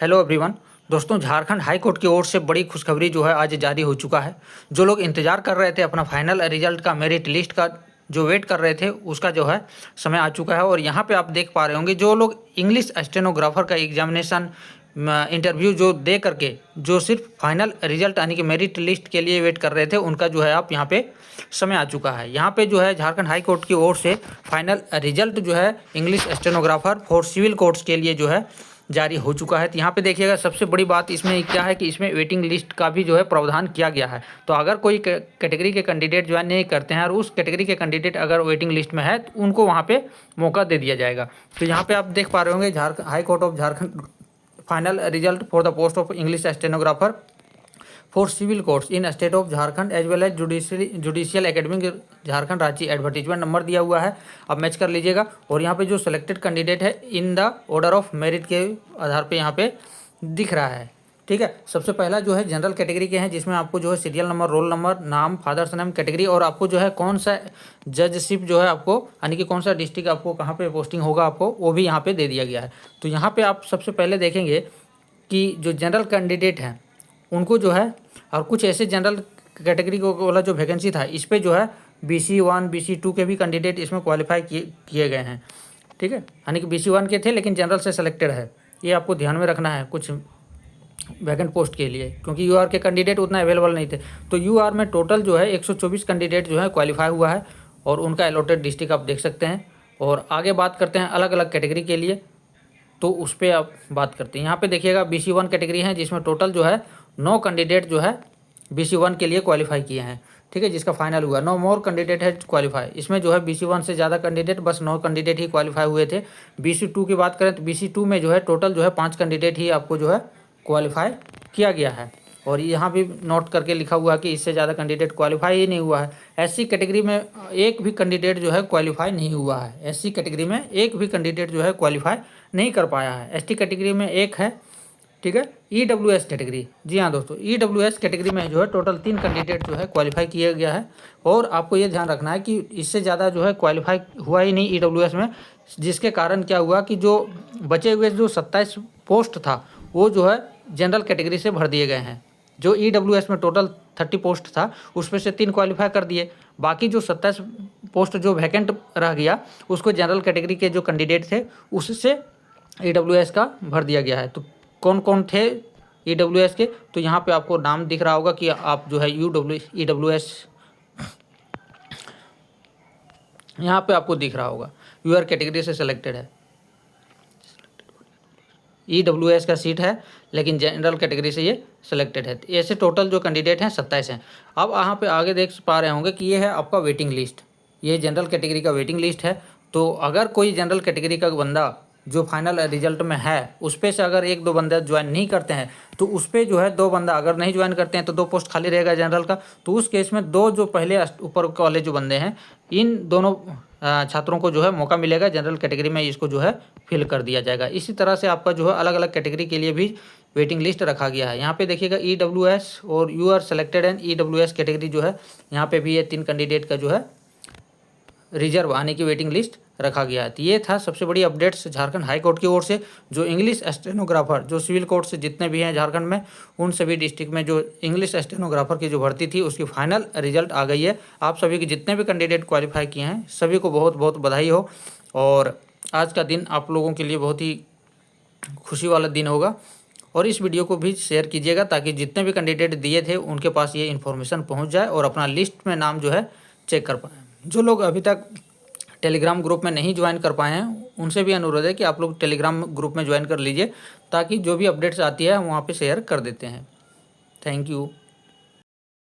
Hello everyone. दोस्तों, Jharkhand high court की ओर से बड़ी खुशखबरी जो है आज जारी हो चुका है। जो लोग इंतज़ार कर रहे थे अपना फाइनल रिजल्ट का, मेरिट लिस्ट का जो वेट कर रहे थे, उसका जो है समय आ चुका है। और यहाँ पे आप देख पा रहे होंगे जो लोग इंग्लिश स्टेनोग्राफर का एग्जामिनेशन इंटरव्यू जो दे करके जो सिर्फ फाइनल रिजल्ट यानी कि मेरिट लिस्ट के लिए वेट कर रहे थे, उनका जो है आप यहाँ पे समय आ चुका है। यहाँ पे जो है झारखंड हाई कोर्ट की ओर से फाइनल रिजल्ट जो है English stenographer for civil courts के लिए जो है जारी हो चुका है। तो यहाँ पे देखिएगा, सबसे बड़ी बात इसमें क्या है कि इसमें वेटिंग लिस्ट का भी जो है प्रावधान किया गया है। तो अगर कोई कैटेगरी के कैंडिडेट ज्वाइन नहीं करते हैं और उस कैटेगरी के कैंडिडेट अगर वेटिंग लिस्ट में है तो उनको वहाँ पे मौका दे दिया जाएगा। तो यहाँ पे आप देख पा रहे होंगे Jharkhand high court of Jharkhand final result for the post of English stenographer for civil courts in state of Jharkhand as well as judicial academic Jharkhand Ranchi, advertisement number दिया हुआ है, आप मैच कर लीजिएगा। और यहाँ पे जो सिलेक्टेड कैंडिडेट है in the order of merit के आधार पे यहाँ पे दिख रहा है। ठीक है, सबसे पहला जो है जनरल कैटेगरी के हैं, जिसमें आपको जो है सीरियल नंबर, रोल नंबर, नाम, फादर्स नेम, कैटेगरी और आपको जो है कौन सा जजशिप जो है आपको यानी कि कौन सा डिस्ट्रिक्ट आपको कहाँ पे पोस्टिंग होगा आपको वो भी यहाँ पे दे दिया गया है। तो यहाँ पे आप सबसे पहले देखेंगे कि जो जनरल कैंडिडेट हैं उनको जो है, और कुछ ऐसे जनरल कैटेगरी को वाला जो वैकेंसी था इस पे जो है BC1 BC2 के भी कैंडिडेट इसमें क्वालिफाई किए गए हैं। ठीक है, यानी कि BC1 के थे लेकिन जनरल से सिलेक्टेड है, ये आपको ध्यान में रखना है कुछ वैकेंट पोस्ट के लिए, क्योंकि UR के कैंडिडेट उतना अवेलेबल नहीं थे। तो UR में टोटल जो है 124 कैंडिडेट जो है क्वालिफाई हुआ है और उनका अलॉटेड डिस्ट्रिक्ट आप देख सकते हैं। और आगे बात करते हैं अलग अलग कैटेगरी के लिए, तो उस पर आप बात करते हैं। यहाँ पे देखिएगा BC1 कैटेगरी है जिसमें टोटल जो है 9 कैंडिडेट जो है BC1 के लिए क्वालिफाई किए हैं। ठीक है, जिसका फाइनल हुआ 9 मोर कैंडिडेट है क्वालिफाई। इसमें जो है BC1 से ज़्यादा कैंडिडेट, बस 9 कैंडिडेट ही क्वालिफाई हुए थे। BC2 की बात करें तो BC2 में जो है टोटल जो है 5 कैंडिडेट ही आपको जो है क्वालिफाई किया गया है। और यहाँ भी नोट करके लिखा हुआ है कि इससे ज़्यादा कैंडिडेट क्वालिफाई ही नहीं हुआ है। SC कैटेगरी में एक भी कैंडिडेट जो है क्वालिफाई नहीं हुआ है। SC कैटेगरी में एक भी कैंडिडेट जो है क्वालिफाई नहीं कर पाया है। ST कैटेगरी में एक है। ठीक है, EWS कैटेगरी, जी हाँ दोस्तों, EWS कैटेगरी में जो है टोटल 3 कैंडिडेट जो है क्वालिफाई किया गया है। और आपको ये ध्यान रखना है कि इससे ज़्यादा जो है क्वालिफाई हुआ ही नहीं EWS में, जिसके कारण क्या हुआ कि जो बचे हुए जो 27 पोस्ट था वो जो है जनरल कैटेगरी से भर दिए गए हैं। जो EWS में टोटल 30 पोस्ट था उसमें से 3 क्वालिफाई कर दिए, बाकी जो 27 पोस्ट जो वैकेंट रह गया उसको जनरल कैटेगरी के जो कैंडिडेट थे उससे EWS का भर दिया गया है। तो कौन कौन थे EWS के, तो यहाँ पे आपको नाम दिख रहा होगा कि आप जो है EWS यहाँ पे आपको दिख रहा होगा UR कैटेगरी से सिलेक्टेड है। EWS का सीट है लेकिन जनरल कैटेगरी से ये सिलेक्टेड है। ऐसे टोटल जो कैंडिडेट हैं 27 हैं। अब यहाँ पे आगे देख पा रहे होंगे कि ये है आपका वेटिंग लिस्ट, ये जनरल कैटेगरी का वेटिंग लिस्ट है। तो अगर कोई जनरल कैटेगरी का बंदा जो फाइनल रिजल्ट में है उस पे से अगर 1-2 बंदा ज्वाइन नहीं करते हैं तो उस पर जो है 2 बंदा अगर नहीं ज्वाइन करते हैं तो 2 पोस्ट खाली रहेगा जनरल का। तो उस केस में 2 जो पहले ऊपर वाले जो बंदे हैं इन दोनों छात्रों को जो है मौका मिलेगा जनरल कैटेगरी में, इसको जो है फिल कर दिया जाएगा। इसी तरह से आपका जो है अलग अलग कैटेगरी के लिए भी वेटिंग लिस्ट रखा गया है। यहाँ पे देखिएगा EWS और UR selected and EWS category जो है यहाँ पे भी ये 3 कैंडिडेट का जो है रिजर्व आने की वेटिंग लिस्ट रखा गया है। तो ये था सबसे बड़ी अपडेट्स झारखंड हाई कोर्ट की ओर से। जो इंग्लिश स्टेनोग्राफर जो सिविल कोर्ट से जितने भी हैं झारखंड में, उन सभी डिस्ट्रिक्ट में जो इंग्लिश स्टेनोग्राफर की जो भर्ती थी उसकी फाइनल रिजल्ट आ गई है। आप सभी के जितने भी कैंडिडेट क्वालिफाई किए हैं सभी को बहुत बहुत बधाई हो। और आज का दिन आप लोगों के लिए बहुत ही खुशी वाला दिन होगा। और इस वीडियो को भी शेयर कीजिएगा ताकि जितने भी कैंडिडेट दिए थे उनके पास ये इन्फॉर्मेशन पहुँच जाए और अपना लिस्ट में नाम जो है चेक कर पाएँ। जो लोग अभी तक टेलीग्राम ग्रुप में नहीं ज्वाइन कर पाए हैं उनसे भी अनुरोध है कि आप लोग टेलीग्राम ग्रुप में ज्वाइन कर लीजिए ताकि जो भी अपडेट्स आती है वहाँ पे शेयर कर देते हैं। Thank you.